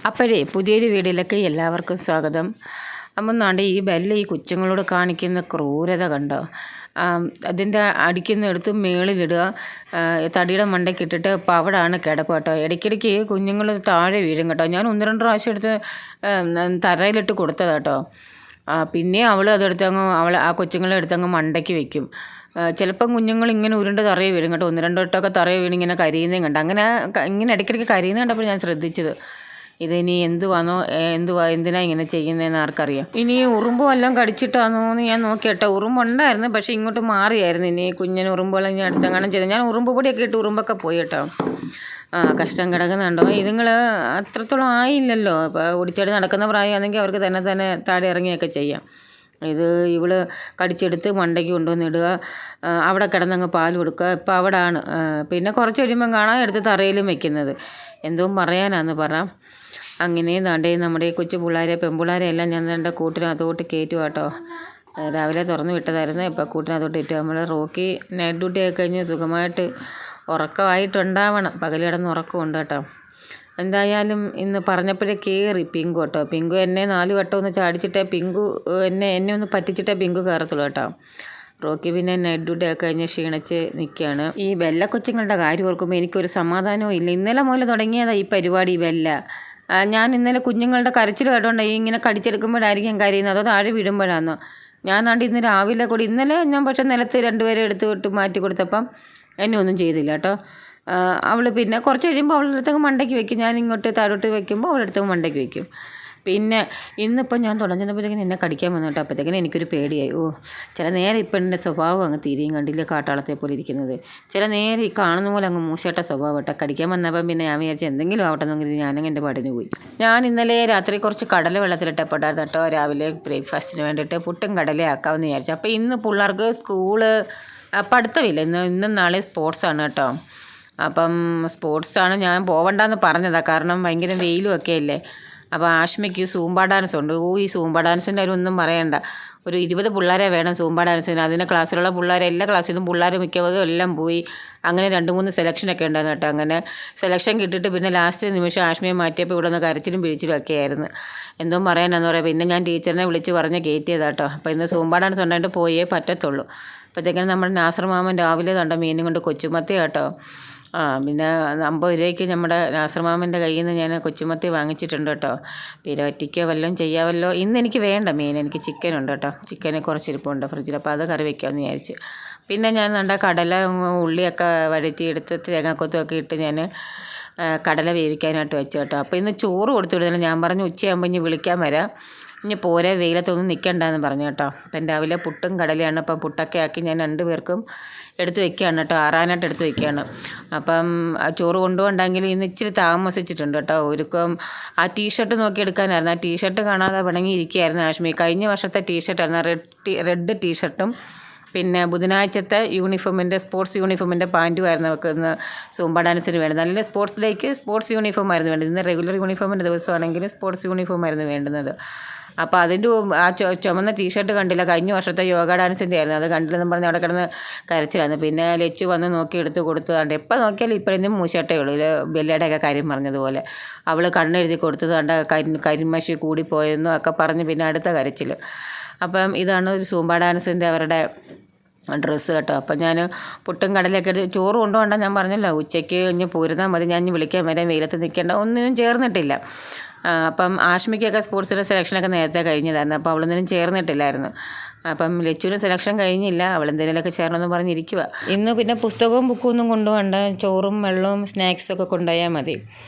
അപ്പോഴേ പുതിയൊരു വീഡിയോയിലേക്ക് എല്ലാവർക്കും സ്വാഗതം. അപ്പം നാണ്ട് ഈ ഈ കൊച്ചുങ്ങളോട് കാണിക്കുന്ന ക്രൂരത കണ്ടോ? അതിൻ്റെ അടിക്കുന്നെടുത്ത് മേളിലിടുക, തടിയുടെ മണ്ടയ്ക്ക് ഇട്ടിട്ട് പവിടാണ് കിടപ്പ് കേട്ടോ. ഇടയ്ക്കിടയ്ക്ക് കുഞ്ഞുങ്ങൾ താഴെ വീഴും കേട്ടോ. ഞാൻ 1-2 പ്രാവശ്യം എടുത്ത് തറയിലിട്ട് കൊടുത്തതാട്ടോ. പിന്നെ അവൾ അതെടുത്തങ്ങ് ആ കൊച്ചുങ്ങളെ എടുത്തങ്ങ് മണ്ടയ്ക്ക് വെക്കും. ചിലപ്പം കുഞ്ഞുങ്ങൾ ഇങ്ങനെ ഉരുണ്ട് തറയെ വീഴും കേട്ടോ. 1-2 വട്ടമൊക്കെ തറയെ വീണ് ഇങ്ങനെ കരിയുന്നതും കണ്ടു. ഇങ്ങനെ ഇടയ്ക്കിടയ്ക്ക് കരിയുന്നത് കണ്ടപ്പോൾ ഞാൻ ശ്രദ്ധിച്ചത് ഇതിനി എന്തിനാ ഇങ്ങനെ ചെയ്യുന്നതെന്ന് ആർക്കറിയാം. ഇനി ഉറുമ്പ് വല്ലതും കടിച്ചിട്ടാണോ എന്ന് ഞാൻ നോക്കിയിട്ടോ. ഉറുമ്പുണ്ടായിരുന്നു, പക്ഷേ ഇങ്ങോട്ട് മാറിയായിരുന്നു. ഇനി കുഞ്ഞിന് ഉറുമ്പുകൾ ഇനി അടുത്തെങ്ങാനും ചെയ്ത് ഞാൻ ഉറുമ്പ് പൊടിയൊക്കെ ഇട്ട് ഉറുമ്പൊക്കെ പോയി കേട്ടോ. കഷ്ടം കിടക്കുന്നുണ്ടോ. ഇതുങ്ങൾ അത്രത്തോളം ആയില്ലല്ലോ. ഇപ്പോൾ ഓടിച്ചാടി നടക്കുന്ന പ്രായമാണെങ്കിൽ അവർക്ക് തന്നെ താഴെ ഇറങ്ങിയൊക്കെ ചെയ്യാം. ഇവള് കടിച്ചെടുത്ത് മണ്ടയ്ക്ക് കൊണ്ടുവന്നിടുക, അവിടെ കിടന്നങ്ങ് പാൽ കൊടുക്കുക. ഇപ്പം അവിടാണ്. പിന്നെ കുറച്ച് കഴിയുമ്പം കാണാൻ എടുത്ത് തറയിലും വെക്കുന്നത്. എന്തോ പറയാനാന്ന് പറ. അങ്ങനെ ദാണ്ടേ നമ്മുടെ ഈ കൊച്ചു പെൺപിള്ളേരെ എല്ലാം ഞാൻ എൻ്റെ കൂട്ടിനകത്തോട്ട് കയറ്റുക കേട്ടോ. രാവിലെ തുറന്നു വിട്ടതായിരുന്നു, ഇപ്പോൾ കൂട്ടിനകത്തോട്ട് ഇട്ട് നമ്മൾ റോക്കി നൈറ്റ് ഡ്യൂട്ടി ഒക്കെ കഴിഞ്ഞ് സുഖമായിട്ട് ഉറക്കമായിട്ടുണ്ടാവണം. പകൽ കിടന്ന് ഉറക്കമുണ്ട് കേട്ടോ. എന്തായാലും ഇന്ന് പറഞ്ഞപ്പോഴേ കയറി പിങ്കു കേട്ടോ. പിങ്കു എന്നെ 4 വട്ടം ഒന്ന് ചാടിച്ചിട്ടേ എന്നെ ഒന്ന് പറ്റിച്ചിട്ടേ പിങ്കു കയറത്തുള്ളൂ കേട്ടോ. റോക്കി പിന്നെ നൈറ്റ് ഡ്യൂട്ടി ഒക്കെ കഴിഞ്ഞ് ക്ഷീണിച്ച് നിൽക്കുകയാണ്. ഈ കൊച്ചുങ്ങളുടെ കാര്യം ഓർക്കുമ്പോൾ എനിക്കൊരു സമാധാനവും ഇല്ല. ഇന്നലെ മുതൽ തുടങ്ങിയതാണ് ഈ പരിപാടി ഞാൻ ഇന്നലെ കുഞ്ഞുങ്ങളുടെ കരച്ചിൽ കേട്ടോണ്ട് ഇങ്ങനെ കടിച്ചെടുക്കുമ്പോഴായിരിക്കും കരയുന്നത്, അതോ താഴെ വീടുമ്പോഴാണോ? ഇന്ന് രാവിലെ കൂടി ഇന്നലെ ഞാൻ പക്ഷേ നിലത്ത് 2 പേരെ എടുത്ത് വിട്ട് മാറ്റി കൊടുത്തപ്പം എന്നെ ഒന്നും ചെയ്തില്ല കേട്ടോ. അവൾ പിന്നെ കുറച്ച് കഴിയുമ്പോൾ അവളുടെ അടുത്തേക്ക് മണ്ടയ്ക്ക് വയ്ക്കും. ഞാൻ ഇങ്ങോട്ട് താഴോട്ട് വയ്ക്കുമ്പോൾ അവളുടെ അടുത്തേക്ക് മണ്ടയ്ക്ക് വയ്ക്കും. പിന്നെ ഇന്നിപ്പം ഞാൻ തുടങ്ങുന്നപ്പോഴത്തേക്കിനും എന്നെ കടിക്കാൻ വന്നു കേട്ടോ. അപ്പോഴത്തേക്കിനും എനിക്കൊരു പേടിയായി. ചില നേരം ഇപ്പം എൻ്റെ സ്വഭാവം അങ്ങ് തിരിയും കണ്ടില്ല, കാട്ടാളത്തെ പോലെ ഇരിക്കുന്നത്. ചില നേരം ഈ കാണുന്ന പോലെ അങ്ങ് മൂശേട്ട സ്വഭാവം കേട്ടോ. കടിക്കാൻ വന്നപ്പം പിന്നെ ഞാൻ വിചാരിച്ചു എന്തെങ്കിലും ആവട്ടെ എന്നെങ്കിൽ ഞാനങ്ങ് എൻ്റെ പാടിന് പോയി. ഞാൻ ഇന്നലെ രാത്രി കുറച്ച് കടല വെള്ളത്തിലിട്ടപ്പോട്ടായിരുന്നു കേട്ടോ. രാവിലെ ബ്രേക്ക്ഫാസ്റ്റിന് വേണ്ടിയിട്ട് പുട്ടും കടലയും ആക്കാമെന്ന് വിചാരിച്ചു. അപ്പോൾ ഇന്ന് പിള്ളേർക്ക് സ്കൂള് പഠിത്തമില്ല. ഇന്നും നാളെ സ്പോർട്സാണ് കേട്ടോ. അപ്പം സ്പോർട്സാണ് ഞാൻ പോവണ്ടെന്ന് പറഞ്ഞതാണ്, കാരണം ഭയങ്കര വെയിലും ഒക്കെ അല്ലേ. അപ്പോൾ ആഷ്മയ്ക്ക് സൂംബ ഡാൻസ് ഉണ്ട്. ഈ സൂംബ ഡാൻസിൻ്റെ ഒന്നും പറയണ്ട. ഒരു 20 പിള്ളേരെ വേണം സൂംബ ഡാൻസിന്. അതിൻ്റെ ക്ലാസ്സിലുള്ള എല്ലാ ക്ലാസ്സിൽ നിന്നും പിള്ളേർ മിക്കവരും എല്ലാം പോയി. അങ്ങനെ 2-3 സെലക്ഷനൊക്കെ ഉണ്ടായിരുന്നു കേട്ടോ. അങ്ങനെ സെലക്ഷൻ കിട്ടിയിട്ട് പിന്നെ ലാസ്റ്റ് നിമിഷം ആഷ്മയെ മാറ്റിയപ്പോൾ ഇവിടെ നിന്ന് കരച്ചിലും പിഴിച്ചിലും ഒക്കെ ആയിരുന്നു. എന്തോ പറയാനാന്ന് പറയാം. പിന്നെ ഞാൻ ടീച്ചറിനെ വിളിച്ച് പറഞ്ഞ് കയറ്റിയതാട്ടോ. അപ്പോൾ ഇന്ന് സൂംബ ഡാൻസ് ഉണ്ടായിട്ട് പോയേ പറ്റത്തുള്ളൂ. അപ്പോഴത്തേക്കും നമ്മുടെ നാസർ മാമൻ രാവിലെ കണ്ട മീനും കൊണ്ട് കൊച്ചുമത്തി കേട്ടോ. പിന്നെ 50 രൂപയ്ക്ക് നമ്മുടെ നാസർ മാമൻ്റെ കയ്യിൽ നിന്ന് ഞാൻ കൊച്ചുമത്തി വാങ്ങിച്ചിട്ടുണ്ട് കേട്ടോ. പിരവറ്റിക്കോ വല്ലതും ചെയ്യാമല്ലോ. ഇന്ന് എനിക്ക് വേണ്ട മീൻ, എനിക്ക് ചിക്കനുണ്ട് കേട്ടോ. ചിക്കനെ കുറച്ചിരിപ്പുണ്ട് ഫ്രിഡ്ജിൽ, അപ്പോൾ അത് കറി വയ്ക്കാമെന്ന് വിചാരിച്ചു. പിന്നെ ഞാൻ കടല ഉള്ളിയൊക്കെ വഴറ്റിയെടുത്ത് തേങ്ങാക്കൊത്തൊക്കെ ഇട്ട് ഞാൻ കടല വേവിക്കാനായിട്ട് വെച്ചു കേട്ടോ. അപ്പോൾ ഇന്ന് ചോറ് കൊടുത്തു വിടുന്നില്ല. ഞാൻ പറഞ്ഞു ഉച്ചയാകുമ്പോൾ ഇനി വിളിക്കാൻ വരാം, ഇനി പോരെ വെയിലത്തൊന്നും നിൽക്കണ്ടെന്ന് പറഞ്ഞു കേട്ടോ. അപ്പം രാവിലെ പുട്ടും കടലയാണ്. അപ്പം പുട്ടൊക്കെ ആക്കി ഞാൻ 2 പേർക്കും എടുത്ത് വെക്കുകയാണ് കേട്ടോ. ആറാനായിട്ട് എടുത്ത് വെക്കുകയാണ്. അപ്പം ചോറ് കൊണ്ടുപോകണ്ടെങ്കിൽ ഇന്ന് ഇച്ചിരി താമസിച്ചിട്ടുണ്ട് കേട്ടോ. ഒരുക്കം ആ ടീഷർട്ട് നോക്കി എടുക്കാനായിരുന്നു. ആ ടീഷർട്ട് കാണാതെ പിണങ്ങിയിരിക്കുകയായിരുന്നു ആഷ്മി. കഴിഞ്ഞ വർഷത്തെ ടീഷർട്ടായിരുന്നു, റെഡ് ടീഷർട്ടും പിന്നെ ബുധനാഴ്ചത്തെ സ്പോർട്സ് യൂണിഫോമിൻ്റെ പാൻറ്റുമായിരുന്നു അവർക്ക് ഇന്ന് സൂംബ ഡാൻസിന് വേണ്ടത്. നല്ല സ്പോർട്സ് ഡേക്ക് സ്പോർട്സ് യൂണിഫോം ആയിരുന്നു വേണ്ടത്. ഇന്ന് റെഗുലർ യൂണിഫോമിൻ്റെ ദിവസമാണെങ്കിൽ സ്പോർട്സ് യൂണിഫോം ആയിരുന്നു വേണ്ടുന്നത്. അപ്പോൾ അതിൻ്റെ ആ ചുമന്ന ടീഷർട്ട് കണ്ടില്ല, കഴിഞ്ഞ വർഷത്തെ യോഗ ഡാൻസിൻ്റെ ആയിരുന്നു. അത് കണ്ടില്ലെന്ന് പറഞ്ഞ് അവിടെ കിടന്ന് കരച്ചിലായിരുന്നു. പിന്നെ ലച്ചു വന്ന് നോക്കി എടുത്ത് കൊടുത്തതുകൊണ്ട് എപ്പോൾ നോക്കിയാലും ഇപ്പോഴും മൂശട്ടേ ഉള്ളൂ. ബെല്ലയുടെയൊക്കെ കാര്യം പറഞ്ഞതുപോലെ അവൾ കണ്ണെഴുതി കൊടുത്തത് കണ്ട കരിമഷി കൂടിപ്പോയെന്നും ഒക്കെ പറഞ്ഞ് പിന്നെ അടുത്ത കരച്ചിൽ. അപ്പം ഇതാണ് ഒരു സൂംബ ഡാൻസിൻ്റെ അവരുടെ ഡ്രസ്സ് കേട്ടോ. അപ്പം ഞാൻ പുട്ടും കടലൊക്കെ എടുത്ത് ചോറ് കൊണ്ടുപോകണ്ട ഞാൻ പറഞ്ഞല്ലോ, ഉച്ചയ്ക്ക് ഇനി പോരുന്നാൽ മതി, ഞാൻ വിളിക്കാൻ വരാൻ, വെയിലത്ത് നിൽക്കേണ്ട, ഒന്നിനും ചേർന്നിട്ടില്ല. അപ്പം ആഷ്മിക്കൊക്കെ സ്പോർട്സിൻ്റെ സെലക്ഷനൊക്കെ നേരത്തെ കഴിഞ്ഞതായിരുന്നു. അപ്പോൾ അവളൊന്നിനും ചേർന്നിട്ടില്ലായിരുന്നു. അപ്പം ലച്ചുവിന് സെലക്ഷൻ കഴിഞ്ഞില്ല, അവളെന്തെങ്കിലുമൊക്കെ ചേരണമെന്ന് പറഞ്ഞിരിക്കുക. ഇന്ന് പിന്നെ പുസ്തകവും ബുക്കും ഒന്നും കൊണ്ടുപോകണ്ട, ചോറും വെള്ളവും സ്നാക്സൊക്കെ കൊണ്ടുപോയാൽ മതി.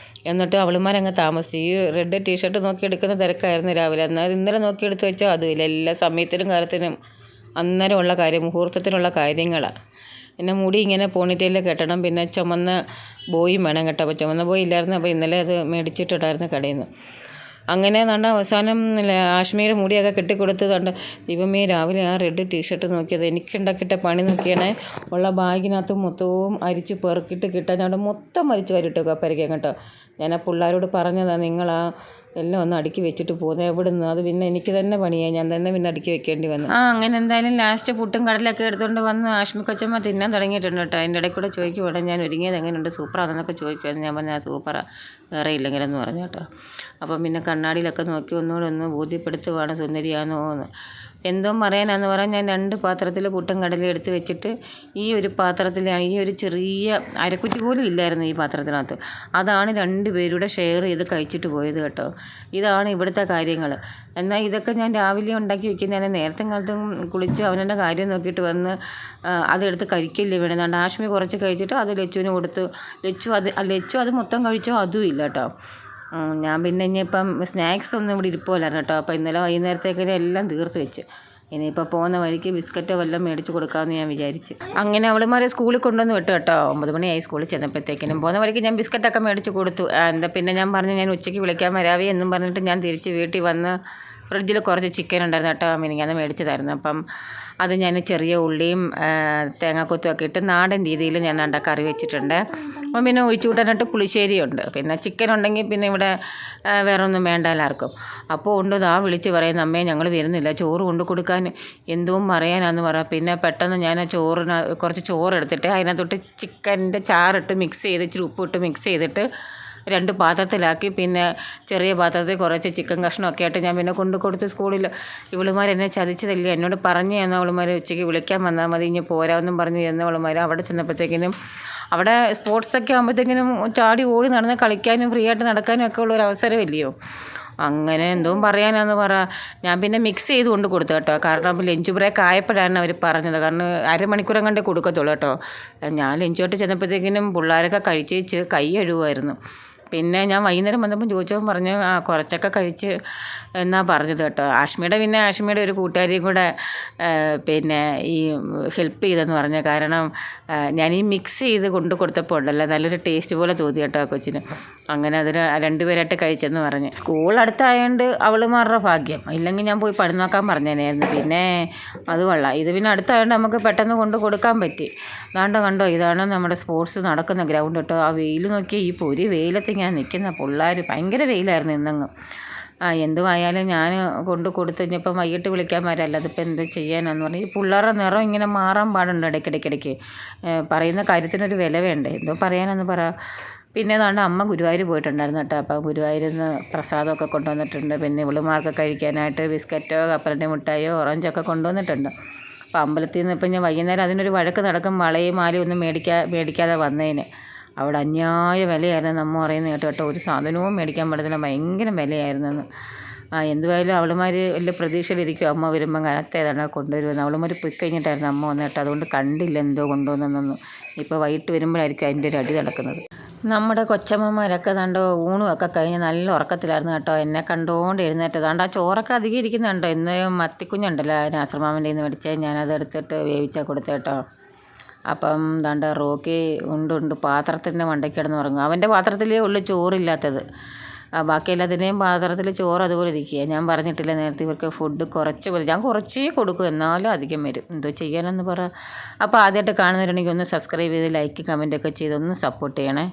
എന്നിട്ട് അവളുമാരങ്ങ് താമസിച്ചു. ഈ റെഡ് ടീഷർട്ട് നോക്കിയെടുക്കുന്ന തിരക്കായിരുന്നു രാവിലെ. എന്നാൽ ഇന്നലെ നോക്കിയെടുത്ത് വെച്ചാൽ അതുമില്ല. എല്ലാ സമയത്തിനും കാലത്തിനും അന്നേരമുള്ള കാര്യം, മുഹൂർത്തത്തിനുള്ള കാര്യങ്ങളാണ്. പിന്നെ മുടി ഇങ്ങനെ പോണിറ്റെയിൽ കെട്ടണം, പിന്നെ ചുമന്ന ബോയും വേണം കേട്ടോ. അപ്പോൾ ചുമന്ന ബോയ് ഇല്ലായിരുന്നു, അപ്പോൾ ഇന്നലെ അത് മേടിച്ചിട്ടിടായിരുന്നു കടയിൽ നിന്ന്. അങ്ങനെ അവസാനം ആഷ്മിയുടെ മുടിയൊക്കെ കെട്ടിക്കൊടുത്തതുകൊണ്ട് ദൈവമേ, രാവിലെ ആ റെഡ് ടീഷർട്ട് നോക്കിയത് എനിക്കുണ്ടാക്കിയിട്ട പണി നോക്കിയാണേ. ഉള്ള ബാഗിനകത്ത് മൊത്തവും അരിച്ച് പെറുക്കിയിട്ട് കിട്ടാൻ മൊത്തം അരിച്ച് വരിട്ടൊക്കെ പരിക്കാൻ കേട്ടോ. ഞാൻ ആ പിള്ളേരോട് പറഞ്ഞതാണ്, നിങ്ങൾ എല്ലാം ഒന്ന് അടുക്കി വെച്ചിട്ട് പോകുന്നത്. എവിടെ നിന്ന് അത് പിന്നെ എനിക്ക് തന്നെ പണിയായി, ഞാൻ തന്നെ പിന്നെ അടുക്കി വെക്കേണ്ടി വന്നു. അങ്ങനെ എന്തായാലും ലാസ്റ്റ് പുട്ടും കടലൊക്കെ എടുത്തുകൊണ്ട് വന്ന് ആഷ്മി കൊച്ചമ്മ തിന്നാൻ തുടങ്ങിയിട്ടുണ്ട് കേട്ടോ. അതിൻ്റെ ഇടയിൽ കൂടെ ചോദിക്കുവാണ് ഞാൻ ഒരുങ്ങിയത് എങ്ങനെയുണ്ട്, സൂപ്പറാണെന്നൊക്കെ ചോദിക്കുമായിരുന്നു. ഞാൻ പറഞ്ഞാൽ സൂപ്പറാ, വേറെ ഇല്ലെങ്കിലെന്ന് പറഞ്ഞു കേട്ടോ. അപ്പം പിന്നെ കണ്ണാടിയിലൊക്കെ നോക്കി ഒന്നുകൂടെ ഒന്ന് ബോധ്യപ്പെടുത്തുവാണ് സുന്ദരിയാണോ എന്ന്. എന്തോ പറയാനാന്ന് പറഞ്ഞാൽ ഞാൻ 2 പാത്രത്തിൽ പുട്ടും കടലയും എടുത്ത് വെച്ചിട്ട് ഈ ഒരു പാത്രത്തിലാണ്, ഈ ഒരു ചെറിയ അരക്കുറ്റി പോലും ഇല്ലായിരുന്നു ഈ പാത്രത്തിനകത്ത്. അതാണ് 2 പേരുടെ ഷെയർ ചെയ്ത് കഴിച്ചിട്ട് പോയത് കേട്ടോ. ഇതാണ് ഇവിടുത്തെ കാര്യങ്ങൾ. എന്നാൽ ഇതൊക്കെ ഞാൻ രാവിലെ ഉണ്ടാക്കി വെക്കുന്നതാണ്. നേരത്തെ കാലത്തും കുളിച്ച് അവനെ കാര്യം നോക്കിയിട്ട് വന്ന് അതെടുത്ത് കഴിക്കില്ലേ വേണം. അതുകൊണ്ട് ആഷ്മി കുറച്ച് കഴിച്ചിട്ട് അത് ലച്ചുവിന് കൊടുത്തു. ലച്ചു അത് മൊത്തം കഴിച്ചോ അതും ഇല്ല കേട്ടോ. ഞാൻ പിന്നെ ഇനിയിപ്പം സ്നാക്സ് ഒന്നും ഇവിടെ ഇരിപ്പുമല്ലായിരുന്നു കേട്ടോ. അപ്പോൾ ഇന്നലെ വൈകുന്നേരത്തേക്കിനെ എല്ലാം തീർത്ത് വെച്ച്. ഇനിയിപ്പോൾ പോകുന്ന വഴിക്ക് ബിസ്ക്കറ്റോ വല്ലതും മേടിച്ച് കൊടുക്കാമെന്ന് ഞാൻ വിചാരിച്ച്. അങ്ങനെ അവളുമാരെ സ്കൂളിൽ കൊണ്ടുവന്ന് വിട്ടു കേട്ടോ. 9 മണിയായി സ്കൂളിൽ ചെന്നപ്പോഴത്തേക്കിനും. പോകുന്ന വഴിക്ക് ഞാൻ ബിസ്ക്കറ്റൊക്കെ മേടിച്ച് കൊടുത്തു. പിന്നെ ഞാൻ പറഞ്ഞു ഞാൻ ഉച്ചയ്ക്ക് വിളിക്കാൻ വരാവേ എന്നും പറഞ്ഞിട്ട് ഞാൻ തിരിച്ച് വീട്ടിൽ വന്ന് ഫ്രിഡ്ജിൽ കുറച്ച് ചിക്കൻ ഉണ്ടായിരുന്നു കേട്ടോ. മിനിഞ്ഞാന്ന് മേടിച്ചതായിരുന്നു. അപ്പം അത് ഞാൻ ചെറിയ ഉള്ളിയും തേങ്ങാക്കൊത്തും ഒക്കെ ഇട്ട് നാടൻ രീതിയിൽ ഞാൻ കറി വെച്ചിട്ടുണ്ട്. അപ്പം പിന്നെ ഒഴിച്ചു കൂട്ടാനായിട്ട് പുളിശ്ശേരിയുണ്ട്. പിന്നെ ചിക്കൻ ഉണ്ടെങ്കിൽ പിന്നെ ഇവിടെ വേറെ ഒന്നും വേണ്ട എല്ലാവർക്കും. അപ്പോൾ ഉണ്ട് വിളിച്ച് പറയുന്ന അമ്മേ ഞങ്ങൾ വരുന്നില്ല, ചോറ് കൊണ്ട് കൊടുക്കാൻ എന്തോ പറയാനാന്ന് പറ. പിന്നെ പെട്ടെന്ന് ഞാൻ കുറച്ച് ചോറ് എടുത്തിട്ട് അതിനകത്തോട്ട് ചിക്കൻ്റെ ചാറിട്ട് മിക്സ് ചെയ്ത് ഇച്ചിരി ഉപ്പിട്ട് മിക്സ് ചെയ്തിട്ട് 2 പാത്രത്തിലാക്കി പിന്നെ ചെറിയ പാത്രത്തിൽ കുറച്ച് ചിക്കൻ കഷ്ണമൊക്കെ ആയിട്ട് ഞാൻ പിന്നെ കൊടുത്ത് സ്കൂളിൽ. ഇവളുമാരെന്നെ ചതിച്ചതല്ലേ, എന്നോട് പറഞ്ഞു തന്ന അവളുമാർ ഉച്ചയ്ക്ക് വിളിക്കാൻ വന്നാൽ മതി, ഇനി പോരാമെന്നും പറഞ്ഞ് ചെന്നവളുമാർ അവിടെ ചെന്നപ്പോഴത്തേക്കിനും അവിടെ സ്പോർട്സൊക്കെ ആകുമ്പോഴത്തേക്കിനും ചാടി ഓടി നടന്ന് കളിക്കാനും ഫ്രീ ആയിട്ട് നടക്കാനും ഒക്കെ ഉള്ളൊരു അവസരമില്ലയോ. അങ്ങനെ എന്തോ പറയാനാന്ന് പറ. ഞാൻ പിന്നെ മിക്സ് ചെയ്ത് കൊണ്ട് കൊടുത്തു കേട്ടോ. കാരണം ലഞ്ച് ബ്രേക്ക് ആയപ്പോഴാണ് അവർ പറഞ്ഞത്. കാരണം അരമണിക്കൂരം കണ്ടേ കൊടുക്കത്തുള്ളൂ കേട്ടോ. ഞാൻ ലഞ്ചോട്ട് ചെന്നപ്പോഴത്തേക്കിനും പിള്ളേരൊക്കെ കഴിച്ച് കൈ കഴുകുമായിരുന്നു. പിന്നെ ഞാൻ വൈകുന്നേരം വന്നപ്പം ചോദിച്ചപ്പോൾ പറഞ്ഞു കുറച്ചൊക്കെ കഴിച്ച് എന്നാണ് പറഞ്ഞത് കേട്ടോ. ആഷ്മിയുടെ ഒരു കൂട്ടുകാരിയും കൂടെ പിന്നെ ഈ ഹെൽപ്പ് ചെയ്തെന്ന് പറഞ്ഞു. കാരണം ഞാൻ ഈ മിക്സ് ചെയ്ത് കൊണ്ട് കൊടുത്തപ്പോൾ ഉണ്ടല്ലോ നല്ലൊരു ടേസ്റ്റ് പോലെ തോന്നി കേട്ടോ കൊച്ചിന്. അങ്ങനെ അതിന് 2 പേരായിട്ട് കഴിച്ചെന്ന് പറഞ്ഞ്. സ്കൂൾ അടുത്തായതുകൊണ്ട് അവളുമാരുടെ ഭാഗ്യം, ഇല്ലെങ്കിൽ ഞാൻ പോയി പണി നോക്കാൻ പറഞ്ഞേനായിരുന്നു. പിന്നെ അത് കൊള്ളാം, ഇത് പിന്നെ അടുത്തായതുകൊണ്ട് നമുക്ക് പെട്ടെന്ന് കൊണ്ട് കൊടുക്കാൻ പറ്റി. കണ്ടോ ഇതാണ് നമ്മുടെ സ്പോർട്സ് നടക്കുന്ന ഗ്രൗണ്ട് കേട്ടോ. ആ വെയിൽ നോക്കിയാൽ ഈ പൊരി വെയിലത്ത് ഞാൻ നിൽക്കുന്ന പിള്ളേർ ഭയങ്കര വെയിലായിരുന്നു ഇന്നങ്ങ്. എന്തുമായാലും ഞാൻ കൊടുത്തു കഴിഞ്ഞപ്പം വൈകിട്ട് വിളിക്കാൻ വരാമല്ലോ, അതിപ്പോൾ എന്ത് ചെയ്യാനാന്ന് പറഞ്ഞാൽ ഈ പിള്ളേരുടെ നിറം ഇങ്ങനെ മാറാൻ പാടുണ്ട് ഇടയ്ക്കിടയ്ക്ക്. പറയുന്ന കാര്യത്തിനൊരു വില വേണ്ടേ, എന്തോ പറയാനെന്ന് പറ. പിന്നെ അമ്മ ഗുരുവായൂർ പോയിട്ടുണ്ടായിരുന്നു കേട്ടോ. അപ്പോൾ ഗുരുവായൂരിൽ നിന്ന് പ്രസാദമൊക്കെ കൊണ്ടുവന്നിട്ടുണ്ട്. പിന്നെ ഇവളുമാർക്ക് കഴിക്കാനായിട്ട് ബിസ്ക്കറ്റോ കപ്പലണ്ടി മിഠായിയോ ഓറഞ്ചൊക്കെ കൊണ്ടുവന്നിട്ടുണ്ട്. അപ്പോൾ അമ്പലത്തിൽ നിന്ന് ഇപ്പം ഞാൻ വൈകുന്നേരം അതിനൊരു വഴക്ക് നടക്കും, വളയും മാലയും ഒന്നും മേടിക്കാതെ വന്നതിന്. അവിടെ അന്യായ വിലയായിരുന്നു നമ്മ പറയുന്നത് കേട്ടോ. ഒരു സാധനവും മേടിക്കാൻ പറ്റത്തില്ല, ഭയങ്കര വിലയായിരുന്നെന്ന്. എന്തുവായാലും അവളുമാർ വലിയ പ്രതീക്ഷയിലിരിക്കും അമ്മ വരുമ്പം കനത്തേതാണ് കൊണ്ടുവരുമെന്ന്. അവളുമാർ പോയി കഴിഞ്ഞിട്ടായിരുന്നു അമ്മ വന്നിട്ട്, അതുകൊണ്ട് കണ്ടില്ല എന്തോ കൊണ്ടുവന്നൊന്നും. ഇപ്പോൾ വൈകിട്ട് വരുമ്പോഴായിരിക്കും അതിൻ്റെ ഒരു അടി നടക്കുന്നത്. നമ്മുടെ കൊച്ചമ്മമാരൊക്കെ ഊണുമൊക്കെ കഴിഞ്ഞ് നല്ല ഉറക്കത്തിലായിരുന്നു കേട്ടോ. എന്നെ കണ്ടുകൊണ്ട് എഴുന്നേറ്റത്. ആ ചോറൊക്കെ അധികം ഇരിക്കുന്നുണ്ടോ. ഇന്ന് മത്തിക്കുഞ്ഞുണ്ടല്ലോ നാസർമാമൻ്റെ നിന്ന് മേടിച്ചേ, ഞാനത് എടുത്തിട്ട് വേവിച്ചാൽ കൊടുത്തേട്ടോ. അപ്പം റോക്കി ഉണ്ട് പാത്രത്തിൻ്റെ മണ്ടയ്ക്ക് കിടന്ന് ഉറങ്ങും. അവൻ്റെ പാത്രത്തിലേ ഉള്ളൂ ചോറില്ലാത്തത്, ബാക്കി എല്ലാത്തിൻ്റെയും പാത്രത്തിൽ ചോറ് അതുപോലെ ഇരിക്കുക. ഞാൻ പറഞ്ഞിട്ടില്ല നേരത്തെ ഇവർക്ക് ഫുഡ് കുറച്ച് മതി, ഞാൻ കുറച്ചേ കൊടുക്കും, എന്നാലും അധികം വരും. എന്തോ ചെയ്യാനെന്ന് പറ. അപ്പോൾ ആദ്യമായിട്ട് കാണുന്നവരുണ്ടെങ്കിൽ ഒന്ന് സബ്സ്ക്രൈബ് ചെയ്ത് ലൈക്ക് കമൻറ്റൊക്കെ ചെയ്തൊന്ന് സപ്പോർട്ട് ചെയ്യണേ.